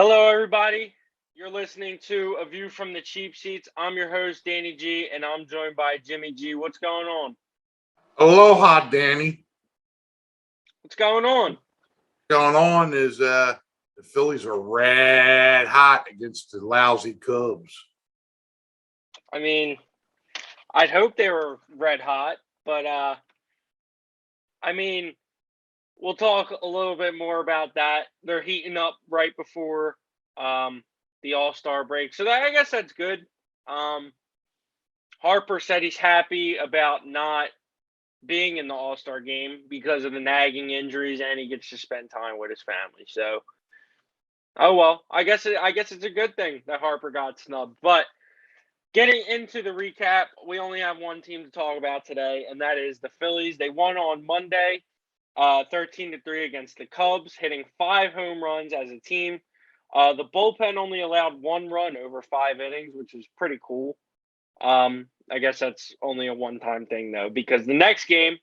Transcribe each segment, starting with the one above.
Hello, everybody. You're listening to A View from the Cheap Seats. I'm your host, Danny G, and I'm joined by Jimmy G. What's going on? Aloha, Danny. What's going on? Going on is the Phillies are red hot against the lousy Cubs. I mean, I'd hope they were red hot, but I mean, we'll talk a little bit more about that. They're heating up right before the All-Star break, so I guess that's good. Harper said he's happy about not being in the All-Star game because of the nagging injuries, and he gets to spend time with his family. So, oh well, I guess it's a good thing that Harper got snubbed. But getting into the recap, we only have one team to talk about today, and that is the Phillies. They won on Monday, 13-3 against the Cubs, hitting 5 home runs as a team. The bullpen only allowed 1 run over 5 innings, which is pretty cool. I guess that's only a one-time thing, though, because the next game,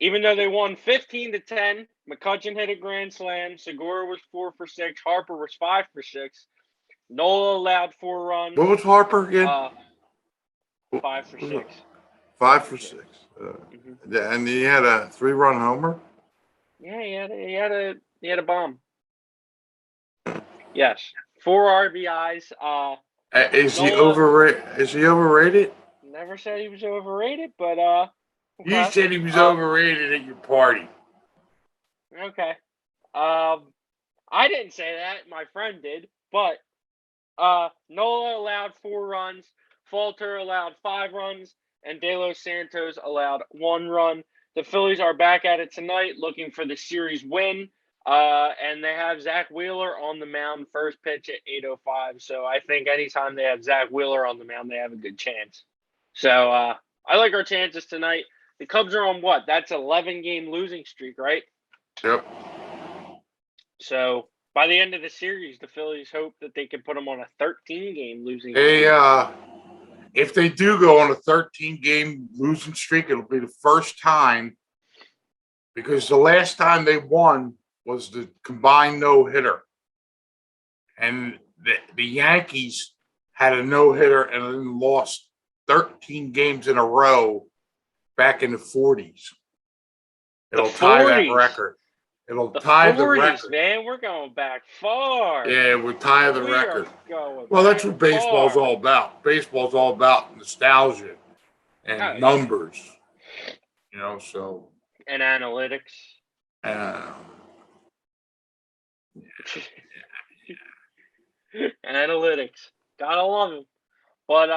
even though they won 15-10, McCutchen hit a grand slam, Segura was 4 for 6, Harper was 5 for 6, Nola allowed 4 runs. What was Harper again? 5 for 6. 5 for 6. And he had a 3-run homer. Yeah, he had a bomb. Yes, 4 RBIs. Is he overrated? Is he overrated? Never said he was overrated, but okay. You said he was overrated at your party. Okay. I didn't say that. My friend did, but Nola allowed 4 runs, Falter allowed 5 runs, and De Los Santos allowed 1 run. The Phillies are back at it tonight, looking for the series win. And they have Zach Wheeler on the mound, first pitch at 8:05. So I think anytime they have Zach Wheeler on the mound, they have a good chance. So I like our chances tonight. The Cubs are on what? That's 11-game losing streak, right? Yep. So by the end of the series, the Phillies hope that they can put them on a 13-game losing streak. If they do go on a 13-game losing streak, it'll be the first time, because the last time they won was the combined no-hitter. And the Yankees had a no-hitter and then lost 13 games in a row back in the 40s. It'll tie that record. It'll tie the record. Man, we're going back far. Yeah, we'll tie the record. Well, that's what baseball's all about. Baseball's all about nostalgia and numbers. You know, so. And analytics. Analytics. Gotta love them. But,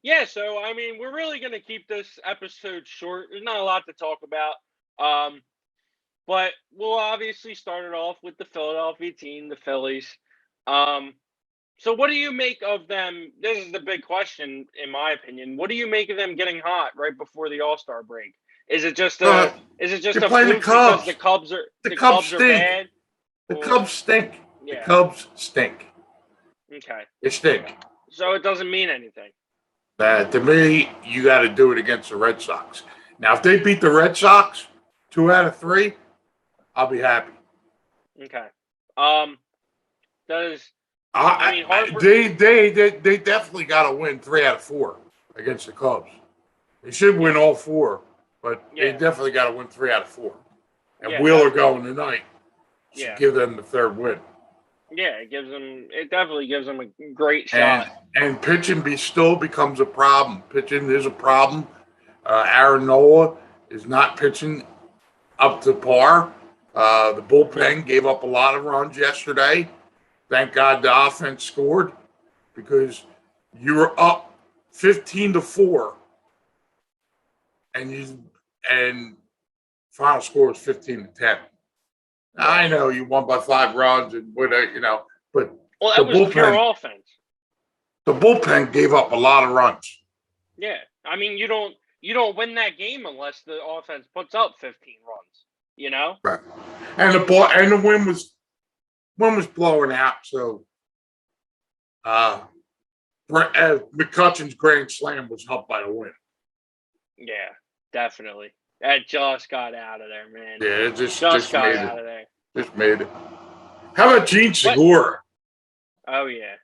yeah, so, I mean, we're really going to keep this episode short. There's not a lot to talk about. But we'll obviously start it off with the Philadelphia team, the Phillies. So what do you make of them? This is the big question, in my opinion. What do you make of them getting hot right before the All-Star break? Is it just a fluke because the Cubs are bad? The Cubs stink. Yeah. The Cubs stink. Okay. They stink. So it doesn't mean anything. To me, you got to do it against the Red Sox. Now, if they beat the Red Sox 2 out of 3, I'll be happy. Okay. Harper? They definitely got to win 3 out of 4 against the Cubs. They should win all 4, but they definitely got to win 3 out of 4. And Wheeler going tonight should give them the 3rd win. Yeah, it definitely gives them a great shot. And pitching still becomes a problem. Pitching is a problem. Aaron Nola is not pitching up to par. The bullpen gave up a lot of runs yesterday. Thank God the offense scored, because you were up 15-4, and final score was 15-10. I know you won by 5 runs and whatever, but that was pure offense. The bullpen gave up a lot of runs. Yeah, I mean you don't win that game unless the offense puts up 15 runs. Right. And the wind was blowing out, so McCutchen's grand slam was helped by the wind. Yeah, definitely. That just got out of there, man. Yeah, it just got out of there. Just made it. How about Gene Segura? Oh yeah,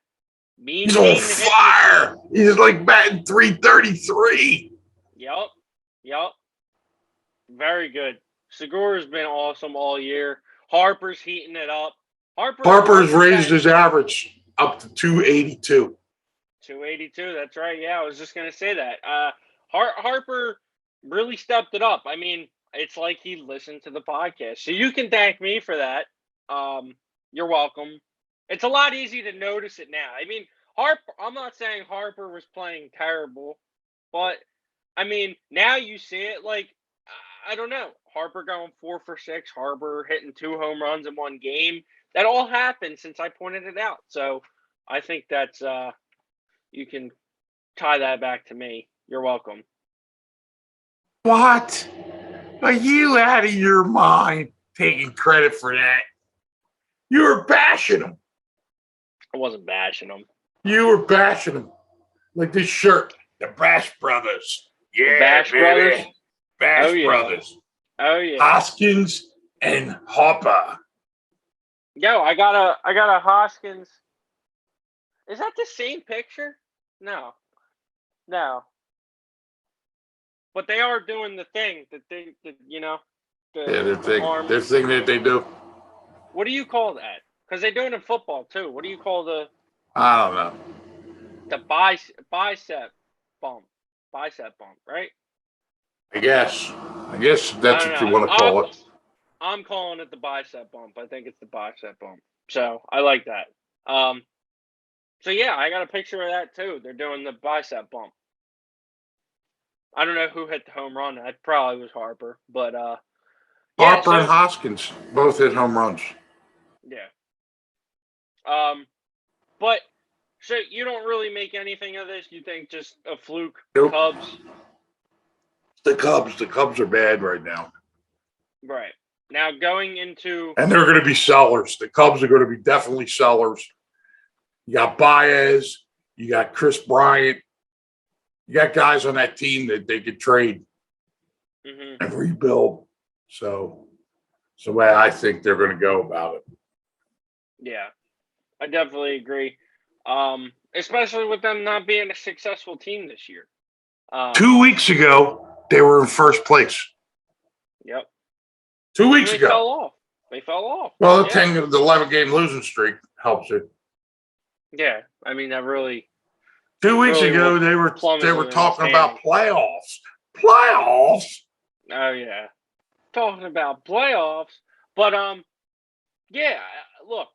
Mean He's on Gene fire. He's like batting 333. Yep. Very good. Segura's been awesome all year. Harper's heating it up. Harper's raised his average up to 282. 282. That's right. Yeah, I was just gonna say that. Harper really stepped it up. I mean, it's like he listened to the podcast. So you can thank me for that. You're welcome. It's a lot easier to notice it now. I mean, I'm not saying Harper was playing terrible, but I mean, now you see it. Like, I don't know. Harper going 4 for 6. Harper hitting 2 home runs in one game. That all happened since I pointed it out. So I think that's you can tie that back to me. You're welcome. What? Are you out of your mind taking credit for that? You were bashing him. I wasn't bashing him. You were bashing him. Like this shirt, the Bash Brothers. Yeah, The Bash baby. Brothers? Bash Oh, yeah. Brothers. Oh yeah. Hoskins and Hopper. Yo, I got a Hoskins. Is that the same picture? No. But they are doing the thing that you know, Their thing that they do. What do you call that? Because they do it in football too. What do you call I don't know. the bicep bump? Bicep bump, right? I guess that's what you want to call it. I'm calling it the bicep bump. I think it's the bicep bump. So I like that. So yeah, I got a picture of that too. They're doing the bicep bump. I don't know who hit the home run. That probably was Harper, but Harper and Hoskins both hit home runs. Yeah. But so you don't really make anything of this? You think just a fluke? Nope. Cubs? The Cubs are bad right now. Right. Now going into and they're going to be sellers. The Cubs are going to be definitely sellers. You got Baez, you got Chris Bryant, you got guys on that team that they could trade and rebuild. So it's the way I think they're going to go about it. Yeah, I definitely agree. Especially with them not being a successful team this year. 2 weeks ago, they were in first place. Yep. 2 weeks ago. They fell off. Well, the 11-game losing streak helps it. Yeah, I mean that really. 2 weeks ago, they were talking about playoffs. Playoffs. Oh yeah, talking about playoffs. But yeah. Look,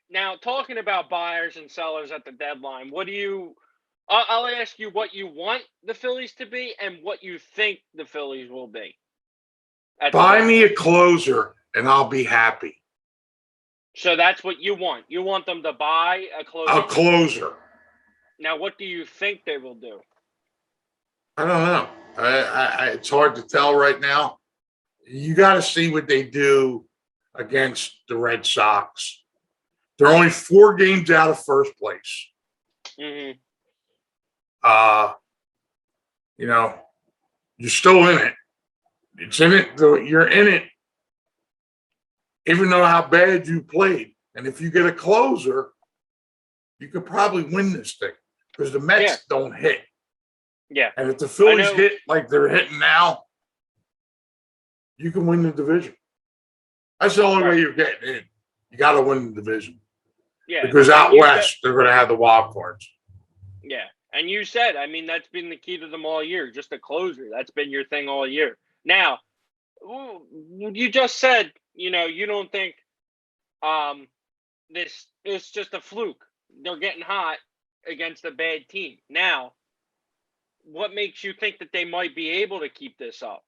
now talking about buyers and sellers at the deadline. What do you? I'll ask you what you want the Phillies to be and what you think the Phillies will be. Buy me a closer, and I'll be happy. So that's what you want. You want them to buy a closer. A closer. Now, what do you think they will do? I don't know. It's hard to tell right now. You got to see what they do against the Red Sox. They're only 4 games out of first place. Mm-hmm. You know, you're still in it. It's in it. You're in it. Even though how bad you played. And if you get a closer, you could probably win this thing because the Mets don't hit. Yeah. And if the Phillies hit like they're hitting now, you can win the division. That's the only way you're getting in. You got to win the division. Yeah. Because out west, they're going to have the wild cards. Yeah. And you said, I mean, that's been the key to them all year, just a closer. That's been your thing all year. Now, you just said, you know, you don't think this is just a fluke. They're getting hot against a bad team. Now, what makes you think that they might be able to keep this up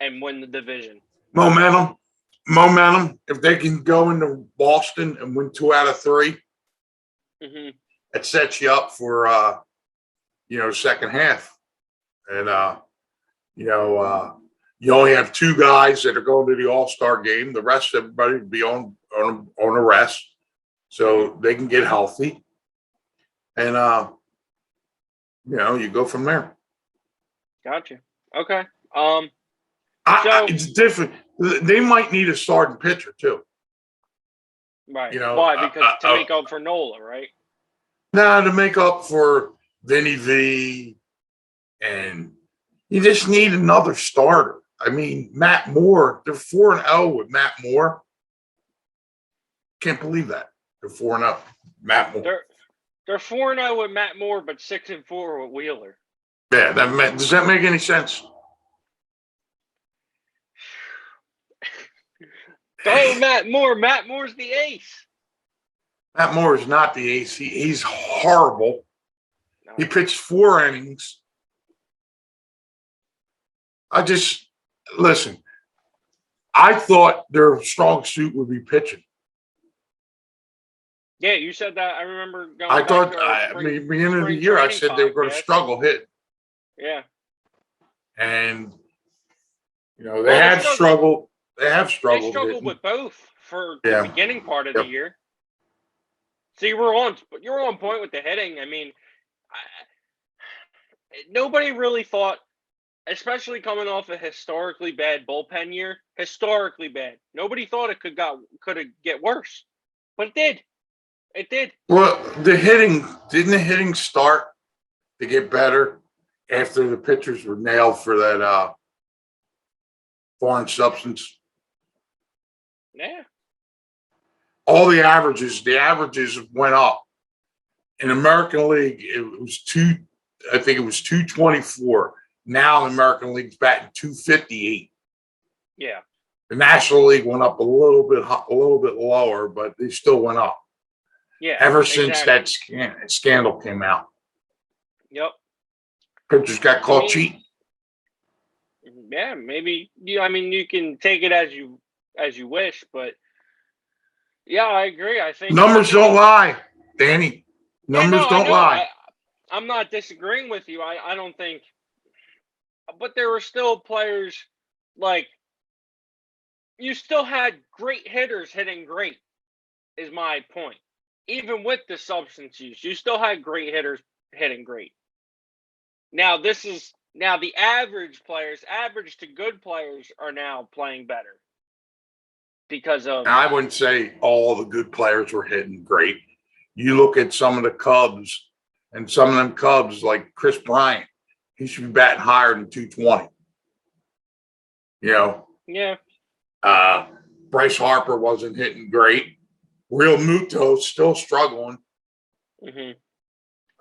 and win the division? Momentum. If they can go into Boston and win 2 out of 3, it sets you up for, second half. And, you only have 2 guys that are going to the All-Star game. The rest of everybody will be on a rest so they can get healthy. And, you go from there. Gotcha. Okay. It's different. They might need a starting pitcher too. Right. You know, Why? Because to make up for Nola, right? now to make up for Vinny V, and you just need another starter. I mean, Matt Moore, they're 4-0 with Matt Moore. Can't believe that. They're 4-0. Matt Moore. They're 4-0 with Matt Moore, but 6-4 with Wheeler. Yeah, does that make any sense? Oh, Matt Moore. Matt Moore's the ace. Matt Moore is not the ace. He's horrible. No. He pitched 4 innings. Listen, I thought their strong suit would be pitching. Yeah, you said that. I remember going I back thought, to our beginning of the year, I said they were going to struggle hitting. Yeah. And, they have struggled. They have struggled. They struggled with both for the beginning part of the year. So you're on point with the hitting. I mean, nobody really thought, especially coming off a historically bad bullpen year, historically bad. Nobody thought it could get worse, but it did. It did. Well, didn't the hitting start to get better after the pitchers were nailed for that foreign substance? Yeah. All the averages went up. In American League, I think it was 224. Now the American League's batting 258. Yeah. The National League went up a little bit lower, but they still went up. Yeah. Ever since that scandal came out. Yep. Pitchers got caught cheating. Yeah, maybe. You can take it as you wish, but yeah, I agree. I think Numbers don't lie, Danny. Numbers don't lie. I'm not disagreeing with you. I don't think, but there were still players like you still had great hitters hitting great. Is my point. Even with the substance use, you still had great hitters hitting great. Now the average players, average to good players, are now playing better because of. Now, I wouldn't say all the good players were hitting great. You look at some of the Cubs, and some of them Cubs, like Chris Bryant, he should be batting higher than 220. Yeah. Bryce Harper wasn't hitting great. Real Muto's still struggling. Mm-hmm.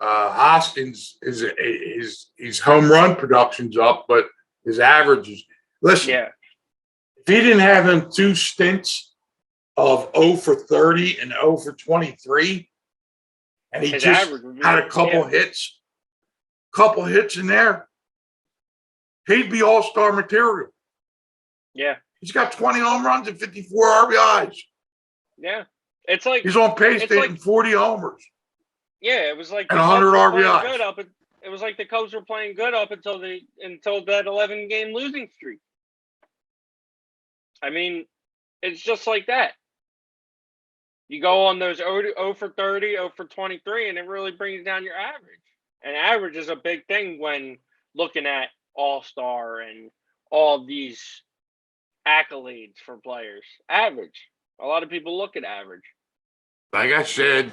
Hoskins his home run production's up, but his averages. Listen, if he didn't have him 2 stints of 0 for 30 and 0 for 23, and he just had a couple hits in there, he'd be all-star material. Yeah. He's got 20 home runs and 54 RBIs. Yeah. It's like he's on pace to hitting 40 homers. Yeah, it was like and 100 RBIs. It was like the Cubs were playing good up until that 11-game losing streak. I mean, it's just like that. You go on those 0 for 30, 0 for 23, and it really brings down your average. And average is a big thing when looking at All-Star and all these accolades for players. Average. A lot of people look at average. Like I said,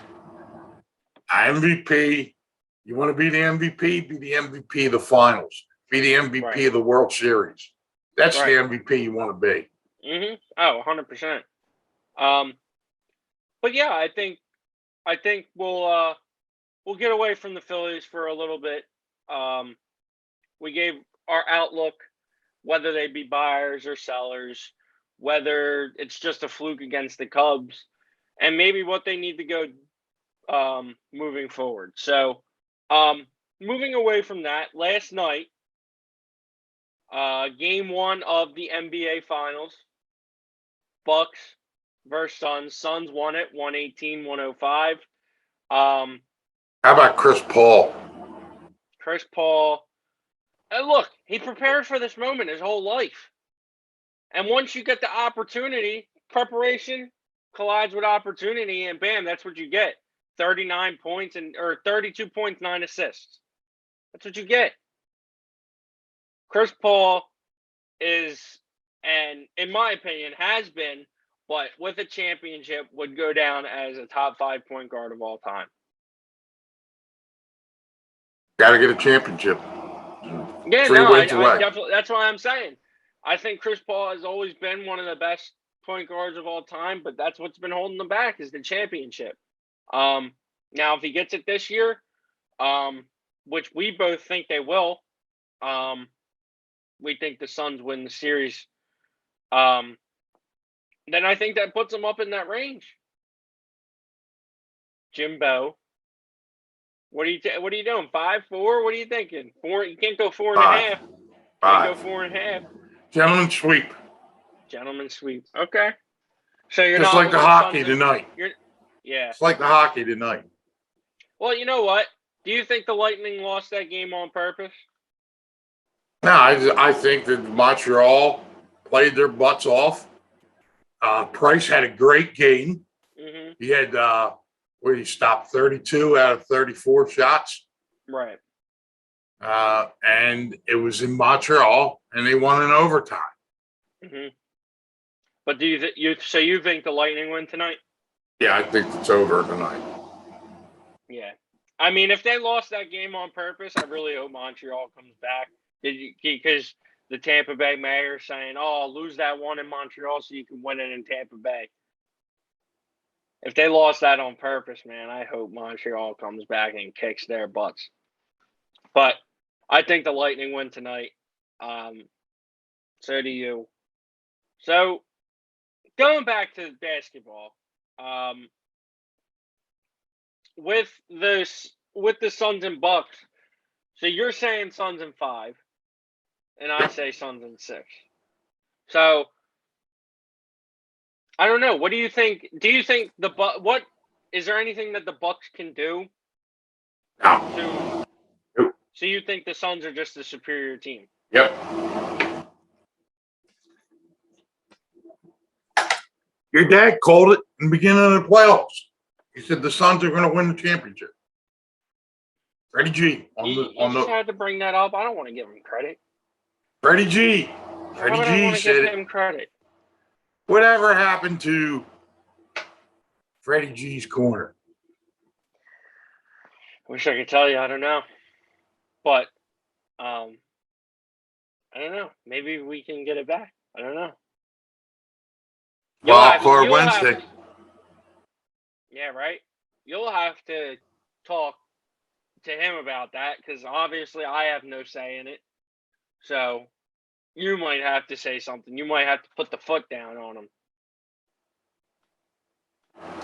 MVP. You want to be the MVP? Be the MVP of the finals. Be the MVP of the World Series. That's the MVP you want to be. Mm-hmm. Oh, 100%. But yeah, I think we'll get away from the Phillies for a little bit. We gave our outlook, whether they be buyers or sellers, whether it's just a fluke against the Cubs, and maybe what they need to go moving forward. So, moving away from that, last night, game 1 of the NBA Finals, Bucks versus Suns. Suns won it, 118-105. How about Chris Paul? Chris Paul. And look, he prepared for this moment his whole life. And once you get the opportunity, preparation collides with opportunity, and bam, that's what you get. 39 points or 32 points, 9 assists. That's what you get. Chris Paul is, and in my opinion, has been but with a championship would go down as a top 5 point guard of all time. Got to get a championship. Yeah, 3 no, wins I away. definitely. That's what I'm saying. I think Chris Paul has always been one of the best point guards of all time, but that's what's been holding them back is the championship. Now if he gets it this year, which we both think they will, we think the Suns win the series. Then I think that puts them up in that range. Jimbo, what are you doing? 5, 4? What are you thinking? 4? You can't go 4.5. 5. Can't go 5. 4.5. Gentlemen sweep. Gentleman sweep. Okay. So you're Just not like the looking hockey Suns tonight. Yeah. It's like the hockey tonight. Well, you know what? Do you think the Lightning lost that game on purpose? No, I think that Montreal played their butts off. Price had a great game. Mm-hmm. He had where he stopped 32 out of 34 shots. Right. And it was in Montreal, and they won in overtime. Mm-hmm. But do you think the Lightning win tonight? Yeah, I think it's over tonight. Yeah. I mean, if they lost that game on purpose, I really hope Montreal comes back. Because the Tampa Bay mayor saying, "Oh, lose that one in Montreal so you can win it in Tampa Bay." If they lost that on purpose, man, I hope Montreal comes back and kicks their butts. But I think the Lightning win tonight. So do you. So going back to basketball, with the Suns and Bucks. So you're saying Suns in 5, and I say Suns in 6. So I don't know. What do you think? Do you think what is there anything that the Bucks can do? No. So you think the Suns are just a superior team? Yep. Your dad called it in the beginning of the playoffs. He said the Suns are going to win the championship. Freddie G. You just had to bring that up. I don't want to give him credit. Freddie G. Freddie G said give him credit. Whatever happened to Freddie G's corner? Wish I could tell you. I don't know. But I don't know. Maybe we can get it back. I don't know. For Wednesday. Yeah, right. You'll have to talk to him about that because obviously I have no say in it. So you might have to say something. You might have to put the foot down on him.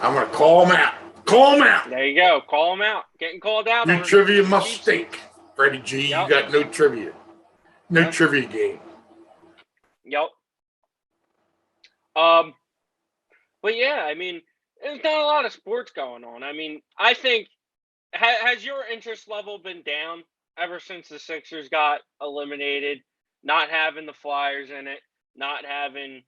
I'm going to call him out. Call him out. There you go. Call him out. Getting called out. Your trivia must stink, Freddie G. Yep. You got no trivia. No trivia game. Yep. But yeah, I mean, there's not a lot of sports going on. I mean, I think has your interest level been down ever since the Sixers got eliminated? Not having the Flyers in it, not having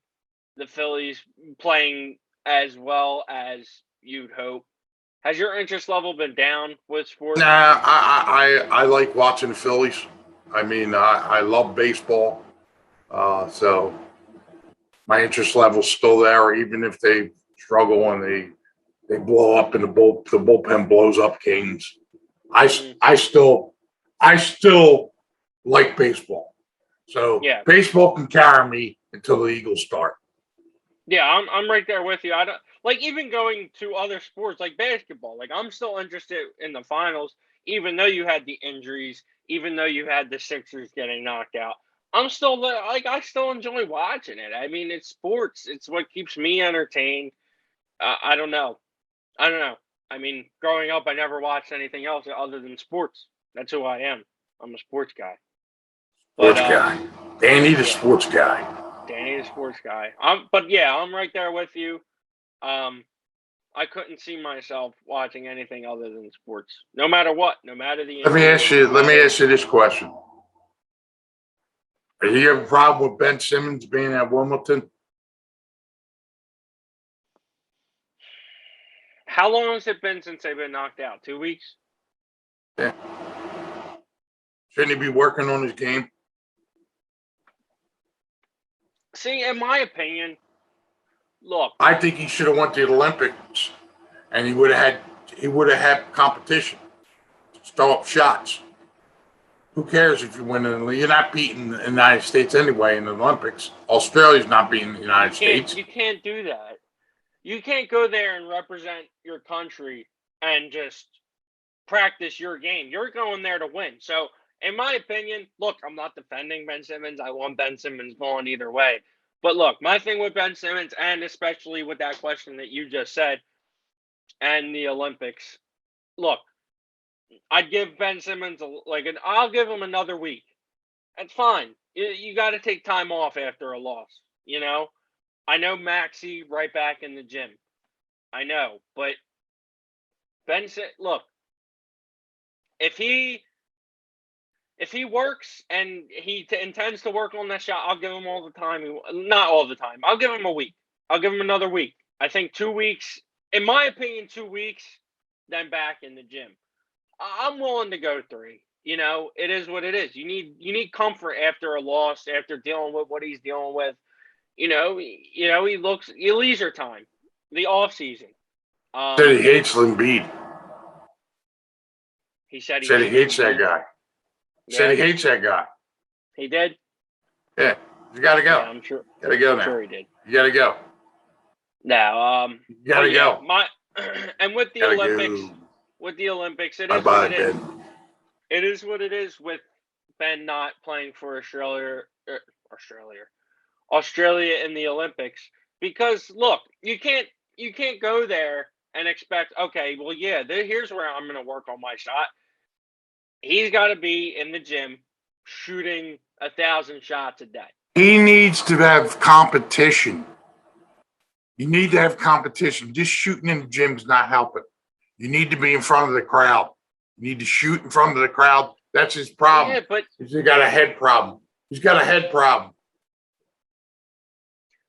the Phillies playing as well as you'd hope. Has your interest level been down with sports? Nah, I like watching the Phillies. I mean, I love baseball. So my interest level's still there, even if they struggle and they blow up and the bullpen blows up games. I still like baseball. So yeah. Baseball can carry me until the Eagles start. Yeah, I'm right there with you. I don't like even going to other sports like basketball. Like I'm still interested in the finals, even though you had the injuries, even though you had the Sixers getting knocked out. I'm still like I still enjoy watching it. I mean, it's sports. It's what keeps me entertained. I don't know. I mean, growing up, I never watched anything else other than sports. That's who I am. I'm a sports guy. Sports guy. Danny the sports guy. Danny the sports guy. But yeah, I'm right there with you. I couldn't see myself watching anything other than sports, no matter what, no matter the. Let me ask you this question: do you have a problem with Ben Simmons being at Wimbledon? How long has it been since they've been knocked out? 2 weeks? Yeah. Shouldn't he be working on his game? See, in my opinion, look, I think he should have went to the Olympics, and he would have had competition, throw up shots. Who cares if you win? You're not beating the United States anyway in the Olympics. Australia's not beating the United States. you can't do that. You can't go there and represent your country and just practice your game. You're going there to win. So, in my opinion, look, I'm not defending Ben Simmons. I want Ben Simmons going either way. But look, my thing with Ben Simmons, and especially with that question that you just said, and the Olympics, look, I'd give Ben Simmons I'll give him another week. That's fine. You got to take time off after a loss. You know, I know Maxey right back in the gym. I know, but look, if he works and he intends to work on that shot, I'll give him all the time. Not all the time. I'll give him a week. I'll give him another week. I think 2 weeks, in my opinion, 2 weeks, then back in the gym. I'm willing to go 3. You know, it is what it is. You need comfort after a loss, after dealing with what he's dealing with. He looks leisure time, the off season. Said he hates Embiid. He said he hates that guy. Yeah. Said he hates that guy. He did. Yeah, you got to go. Yeah, I'm sure. Got to go I'm now. sure he did. You got to go. Now, you got to go. And with the Olympics, it is what it is. It is what it is with Ben not playing for Australia in the Olympics, because look, you can't go there and expect, okay, well, yeah, here's where I'm going to work on my shot. He's got to be in the gym shooting 1,000 shots a day. He needs to have competition. You need to have competition. Just shooting in the gym is not helping. You need to be in front of the crowd. You need to shoot in front of the crowd. That's his problem. Yeah, but he's got a head problem. He's got a head problem.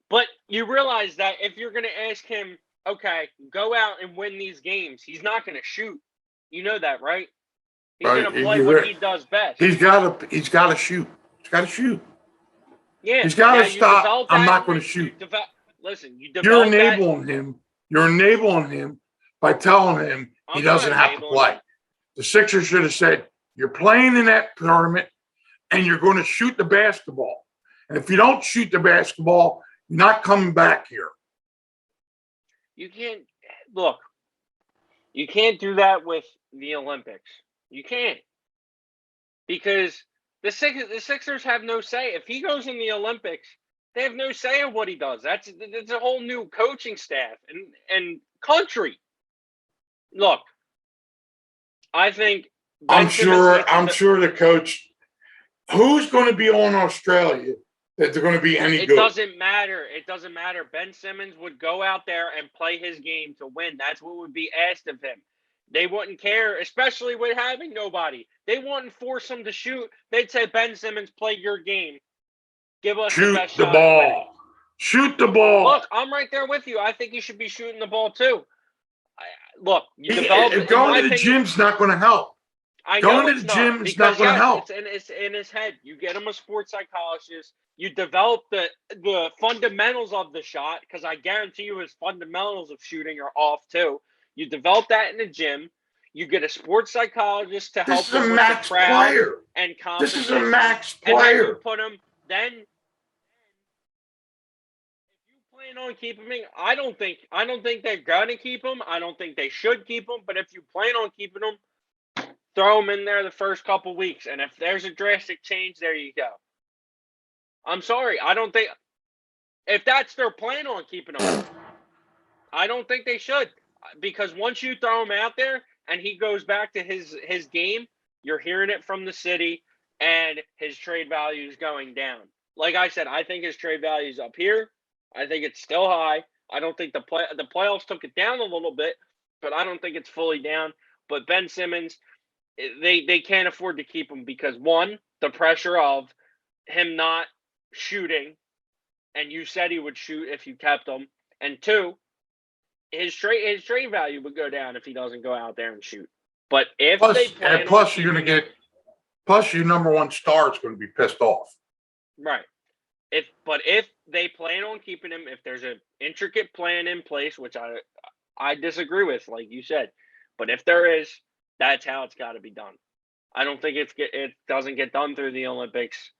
But you realize that if you're going to ask him, okay, go out and win these games, he's not going to shoot. You know that, right? He's going to play what he does best. He's got to shoot. He's got to shoot. Yeah. He's got to stop. I'm not going to shoot. You're enabling him. You're enabling him by telling him he doesn't have to play. The Sixers should have said, you're playing in that tournament and you're going to shoot the basketball. And if you don't shoot the basketball, you're not coming back here. You can't do that with the Olympics. You can't. Because the Sixers have no say. If he goes in the Olympics, they have no say in what he does. That's a whole new coaching staff and country. Look, I think I'm sure the coach, who's going to be on Australia that they're going to be any good? It doesn't matter. It doesn't matter. Ben Simmons would go out there and play his game to win. That's what would be asked of him. They wouldn't care, especially with having nobody. They wouldn't force him to shoot. They'd say, Ben Simmons, play your game. Give us the best shot. Shoot the ball. Look, I'm right there with you. I think he should be shooting the ball too. Going to the gym's not going to help. Going to the gym is not going to help. It's in his head. You get him a sports psychologist. You develop the fundamentals of the shot, because I guarantee you his fundamentals of shooting are off too. You develop that in the gym. You get a sports psychologist to help him with the crowd and confidence. This is a max player. And then you put him. Then, if you plan on keeping him, I don't think they're gonna keep him. I don't think they should keep him. But if you plan on keeping him, throw him in there the first couple weeks. And if there's a drastic change, there you go. I'm sorry. I don't think, if that's their plan on keeping him, I don't think they should. Because once you throw him out there and he goes back to his game, you're hearing it from the city, and his trade value is going down. Like I said, I think his trade value is up here. I think it's still high. I don't think the playoffs took it down a little bit, but I don't think it's fully down. But Ben Simmons, they can't afford to keep him because, one, the pressure of him not shooting, and you said he would shoot if you kept him, and two, his trade value would go down if he doesn't go out there and shoot. But if plus your number one star is going to be pissed off. Right. if they plan on keeping him, if there's an intricate plan in place, which I disagree with, like you said, but if there is, that's how it's got to be done. I don't think it doesn't get done through the Olympics.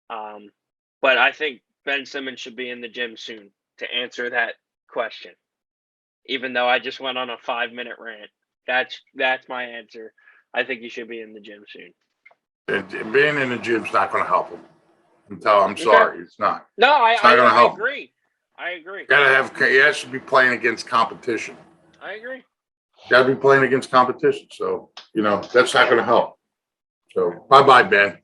But I think Ben Simmons should be in the gym soon to answer that question. Even though I just went on a 5-minute rant, that's my answer. I think he should be in the gym soon. Being in the gym's not going to help him. I'm sorry, it's not. No, It's not going to I help. agree. I agree. He has to be playing against competition. I agree. Got to be playing against competition. So, that's not going to help. So, bye-bye, Ben.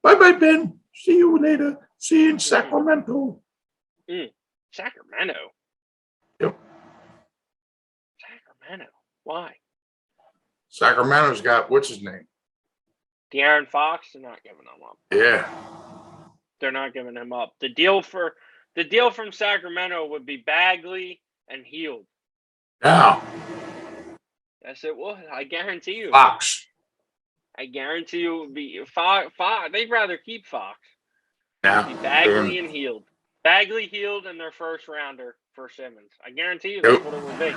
Bye-bye, Ben. See you later. See you in Sacramento. Sacramento? Yep. Sacramento. Why? Sacramento's got, what's his name? De'Aaron Fox? They're not giving him up. Yeah. They're not giving him up. The deal from Sacramento would be Bagley and Hield. Yeah. Yes, it would. I guarantee you. Fox. I guarantee you it would be Fox. They'd rather keep Fox. Yeah. Bagley and Hield. Bagley, Hield, and their first rounder for Simmons. I guarantee you that's what it would be.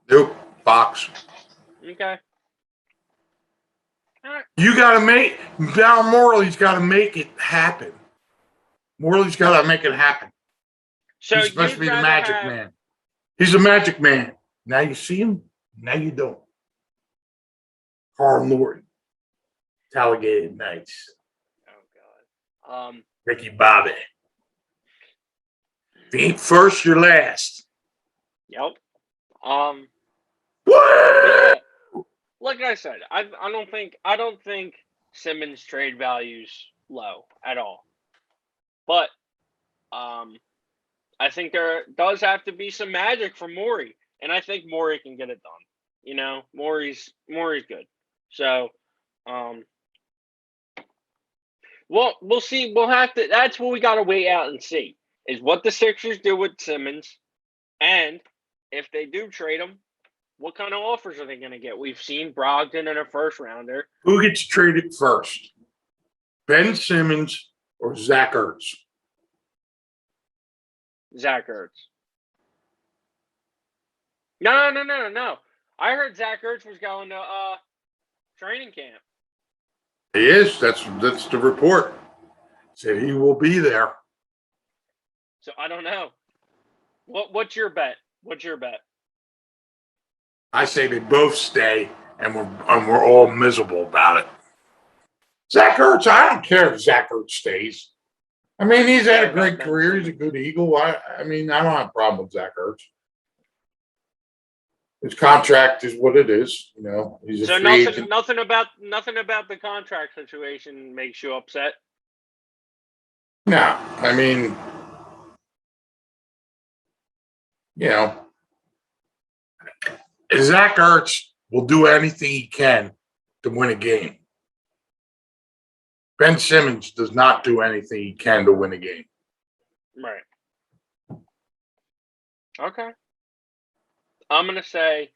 Nope. Fox. Okay. All right. You got to now Morley's got to make it happen. Morley's got to make it happen. So he's supposed to be the magic man. He's the magic man. Now you see him. Now you don't. Carl Norton. Talladega Nights. Oh, God. Ricky Bobby. If you ain't first, you're last. Yep. What? Yeah, like I said, I don't think Simmons' trade value's low at all. But I think there does have to be some magic from Morey, and I think Morey can get it done. Morey's good. So, well, we'll see. We'll have to. That's what we got to wait out and see is what the Sixers do with Simmons, and if they do trade him, what kind of offers are they going to get? We've seen Brogdon in a first rounder. Who gets traded first? Ben Simmons or Zach Ertz? Zach Ertz. No. I heard Zach Ertz was going to training camp. He is. That's the report. Said he will be there. So I don't know. What's your bet? I say they both stay, and we're all miserable about it. Zach Ertz, I don't care if Zach Ertz stays. I mean, he's had a great career. He's a good Eagle. I mean, I don't have a problem with Zach Ertz. His contract is what it is. He's a free agent. Nothing about the contract situation makes you upset. No, I mean, Zach Ertz will do anything he can to win a game. Ben Simmons does not do anything he can to win a game. Right. Okay. I'm gonna say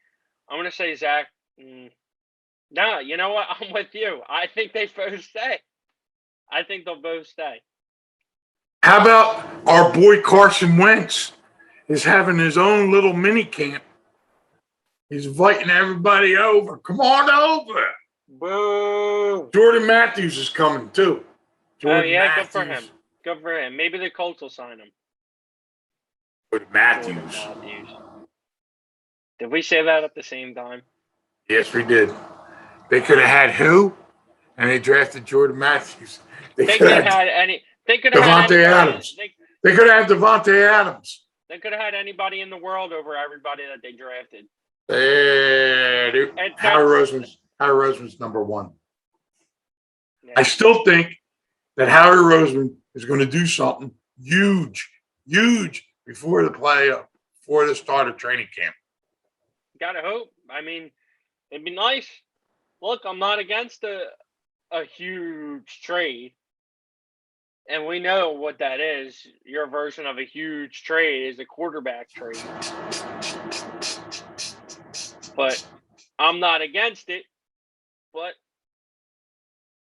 Zach. No, you know what? I'm with you. I think they both stay. I think they'll both stay. How about our boy Carson Wentz is having his own little mini camp? He's inviting everybody over. Come on over. Boo. Jordan Matthews is coming too. Good for him. Good for him. Maybe the Colts will sign him. Jordan Matthews. Did we say that at the same time? Yes, we did. They could have had who? And they drafted Jordan Matthews. They could have had Devontae Adams. They could have had Devontae Adams. They could have had anybody in the world over everybody that they drafted. Howard Roseman's number one. Yeah. I still think that Howie Roseman is going to do something huge before the start of training camp. Gotta hope. I mean, it'd be nice. Look, I'm not against a huge trade. And we know what that is. Your version of a huge trade is a quarterback trade. But I'm not against it. But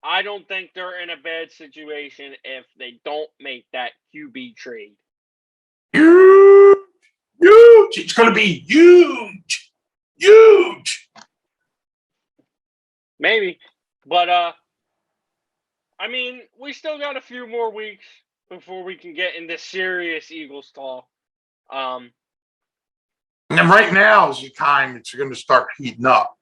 I don't think they're in a bad situation if they don't make that QB trade. Huge. Huge. It's going to be huge. Huge. Maybe. But, I mean, we still got a few more weeks before we can get into serious Eagles talk. And right now is the time it's going to start heating up.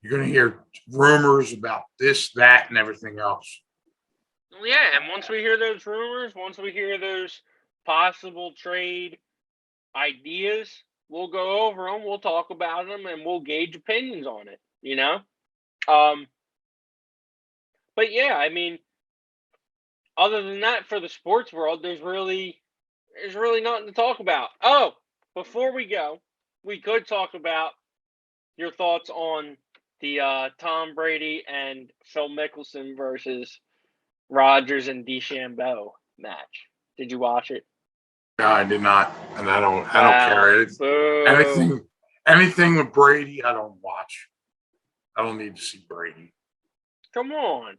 You're going to hear rumors about this, that, and everything else. Yeah, and once we hear those rumors, once we hear those possible trade ideas, we'll go over them, we'll talk about them, and we'll gauge opinions on it, you know? But yeah, I mean, other than that, for the sports world, there's really nothing to talk about. Oh, before we go, we could talk about your thoughts on the Tom Brady and Phil Mickelson versus Rodgers and DeChambeau match. Did you watch it? No, I did not, and I don't Wow. care. Anything with Brady, I don't watch. I don't need to see Brady. Come on.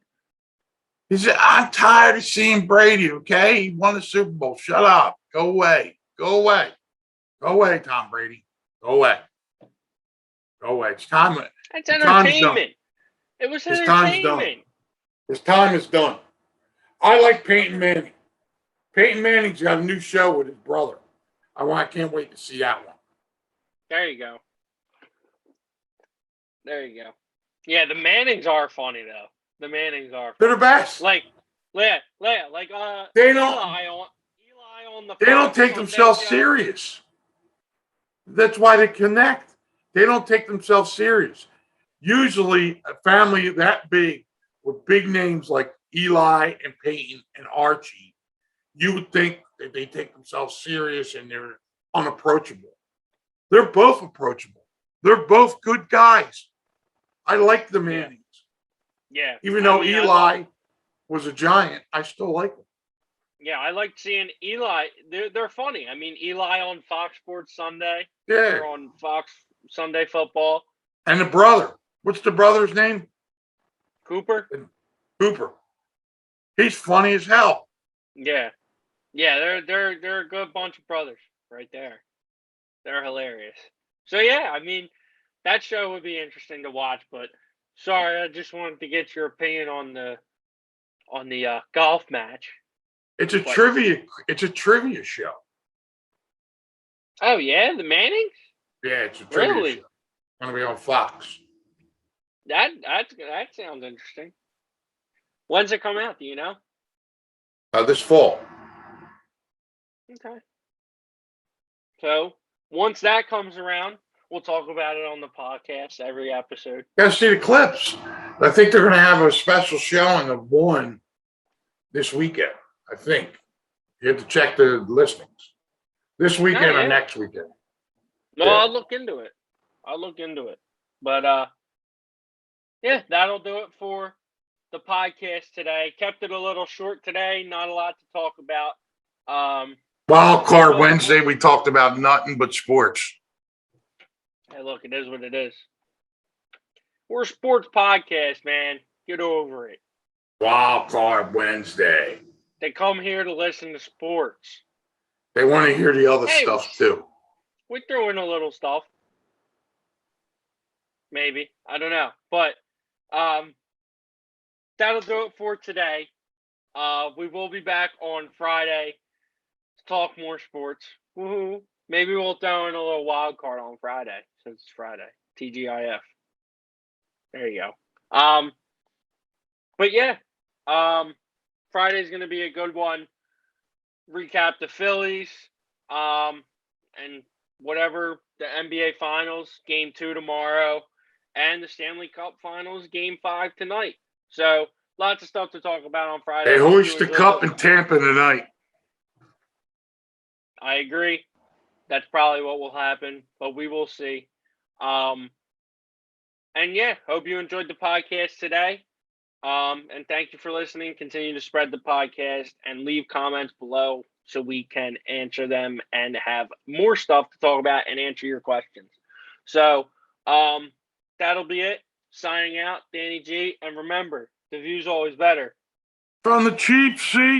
He said, I'm tired of seeing Brady, okay? He won the Super Bowl. Shut up. Go away. Go away. Go away, Tom Brady. Go away. Go away. It's time. That's entertainment. It was His time's done. entertainment. His time is done. I like Peyton Manning. Peyton Manning's got a new show with his brother. I can't wait to see that one. There you go. There you go. Yeah, the Mannings are funny though. The Mannings are funny. They're the best. Like they don't. Eli on the. They don't take themselves serious. That's why they connect. They don't take themselves serious. Usually, a family that big with big names like Eli and Peyton and Archie, you would think that they take themselves serious and they're unapproachable. They're both approachable. They're both good guys. I like the Mannings. Yeah. Even though Eli was a giant, I still like them. Yeah, I like seeing Eli. They're funny. I mean, Eli on Fox Sports Sunday. Yeah. Or on Fox Sunday Football. And the brother. What's the brother's name? Cooper. He's funny as hell. Yeah. Yeah, they're a good bunch of brothers right there. They're hilarious. So yeah, I mean, that show would be interesting to watch, but sorry, I just wanted to get your opinion on the golf match. It's a trivia show. Oh yeah, the Mannings? Yeah, it's a trivia show. It's gonna be on Fox. That sounds interesting. When's it come out? Do you know? This fall. Okay. So once that comes around, we'll talk about it on the podcast every episode. You gotta see the clips. I think they're gonna have a special showing of one this weekend. I think you have to check the listings this weekend or next weekend. No, yeah. I'll look into it. But yeah, that'll do it for the podcast today. Kept it a little short today. Not a lot to talk about. Wild Card Wednesday, we talked about nothing but sports. Hey, look, it is what it is. We're a sports podcast, man. Get over it. Wild Card Wednesday. They come here to listen to sports. They want to hear the other stuff, too. We throw in a little stuff. Maybe. I don't know. But that'll do it for today. We will be back on Friday to talk more sports. Woohoo. Maybe we'll throw in a little wild card on Friday since it's Friday. TGIF. There you go. But yeah. Friday's going to be a good one. Recap the Phillies. And whatever the NBA Finals, Game 2 tomorrow. And the Stanley Cup Finals, Game 5 tonight. So, lots of stuff to talk about on Friday. They hoist the cup in Tampa tonight. I agree. That's probably what will happen, but we will see. And yeah, hope you enjoyed the podcast today. And thank you for listening. Continue to spread the podcast and leave comments below so we can answer them and have more stuff to talk about and answer your questions. So, that'll be it. signing out, Danny G. And remember, the view's always better From the cheap seat.